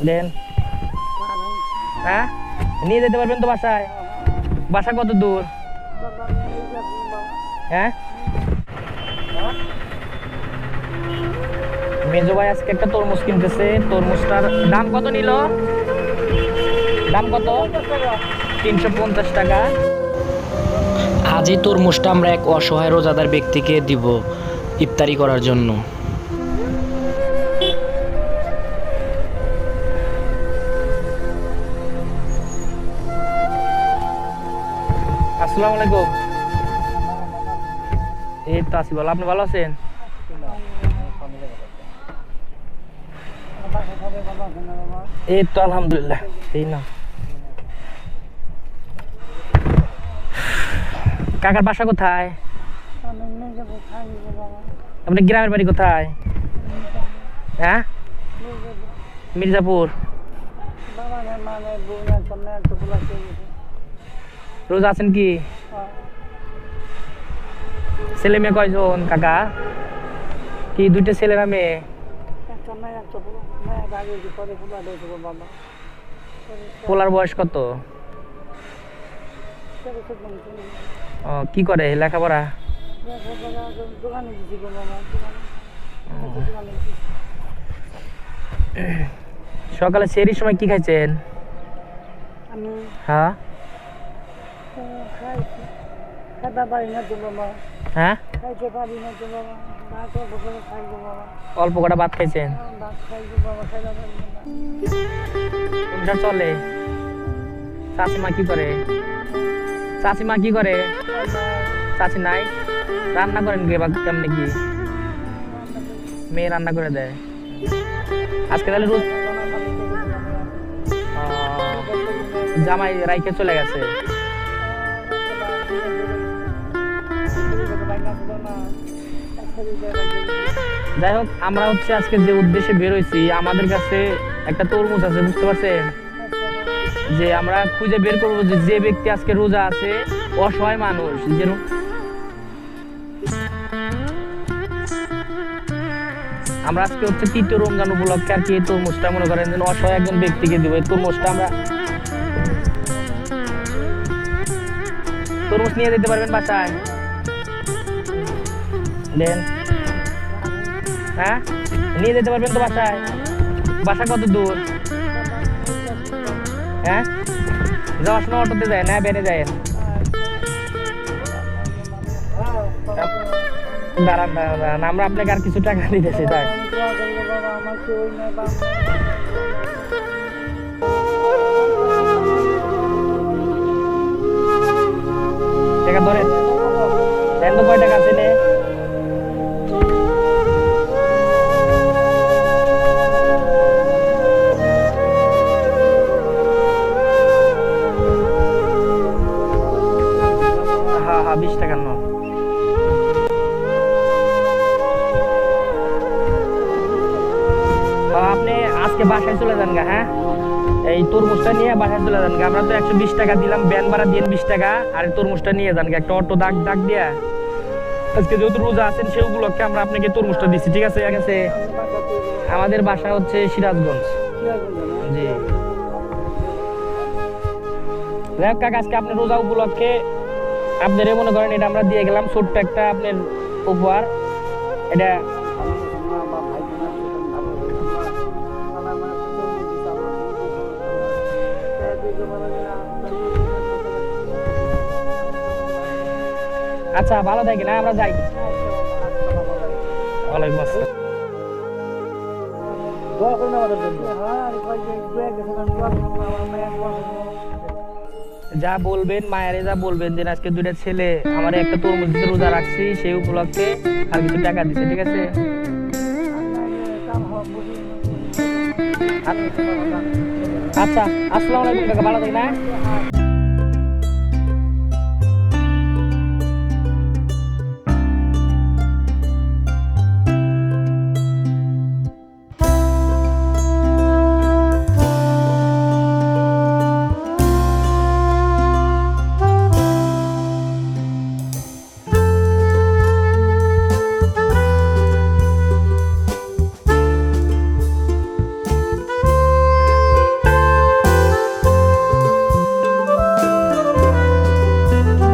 দেন। হ্যাঁ, নিয়ে যেতে পারবেন তো বাসায়? বাসা কত দূর? হ্যাঁ, মেজো ভাই আজকে একটা তরমুজ কিনতেছে। তরমুজটার দাম কত নিল? দাম কত? 350 টাকা। আজ এই তরমুজটা আমরা এক অসহায় রোজাদার ব্যক্তিকে দিব ইফতারি করার জন্য। আসসালামু আলাইকুম। এই তো আছি ভালো, আপনি ভালো আছেন? এই তো আলহামদুলিল্লাহ। এই না, কাকার বাসা কোথায়? আপনার গ্রামের বাড়ি কোথায়? হ্যাঁ, মির্জাপুর। রোজ আছেন কি? ছেলে মেয়ে কয়জন কাকা? কি দুইটা ছেলে না মেয়ে? পোলার বয়স কত? ও, কি করে লেখাপড়া? সকালে সেরির সময় কি খাইছেন? হ্যাঁ, হ্যাঁ, অল্প কটা ভাত খাইছেন? সংসার চলে? চাচিমা কি করে? চাচিমা কি করে? চাচি নাই? রান্না করেন কে বা কেমনে কি? মেয়ে রান্না করে দেয়? আজকে তাহলে রোজ জামাই রাইখে চলে গেছে? যাই হোক, আমরা হচ্ছে আজকে যে উদ্দেশ্যে বেরোইছি, আমাদের কাছে একটা তরমুজ আছে, বুঝতে পারছেন? যে আমরা খুঁজে বের করবো যে ব্যক্তি আজকে রোজা আছে, অসহায় মানুষ, যে আমরা আজকে হচ্ছে তৃতীয় রমজান উপলক্ষে আর কি এই তরমুজটা মনে করেন যেন অসহায় একজন ব্যক্তিকে দিব। এই তরমুজটা আমরা তরমুজ নিয়ে যেতে পারবেন বাসায়? দেন। হ্যাঁ, নিয়ে যেতে পারবেন তো বাসায়? বাসা কত দূর? হ্যাঁ, যাওয়ার সময় অটোতে যায় না বেড়ে যায়? দাঁড়ান দাঁড়ান, আমরা আপনাকে আর কিছু টাকা দিতেছি। তাই টাকা ধরেন, দেন তো কয় টাকা আছে নে? হ্যাঁ হ্যাঁ, 20 টাকা নাও। আপনি আজকে বাসায় চলে যান গা। হ্যাঁ, এই তরমুজটা নিয়ে বাসায় চলে যান গা। আমরা তো 120 টাকা দিলাম, ব্যান ভাড়া দিয়ে 20 টাকা। আর তরমুজটা নিয়ে যান গা, একটা অটো ডাক দিয়া। আজকে যেহেতু রোজা আছেন সেই উপলক্ষে আমরা আপনাকে তরমুজটা দিচ্ছি, ঠিক আছে? আমাদের বাসা হচ্ছে সিরাজগঞ্জ। জি, যাই হোক কাকা, আজকে আপনি রোজা উপলক্ষে আপনার মনে করেন এটা আমরা দিয়ে গেলাম ছোট্ট একটা আপনার উপহার। এটা আচ্ছা, ভালো থাকি না, আমরা যাই। ওয়ালাইকুম আসসালাম। যা বলবেন মায়ের, যা বলবেন যে আজকে দুইটা ছেলে আমার একটা তরমুজ রোজা রাখছি সেই উপলক্ষে আর কিছু টাকা দিচ্ছে, ঠিক আছে? আচ্ছা, আসসালামু আলাইকুম কাকা, ভালো থাকি না?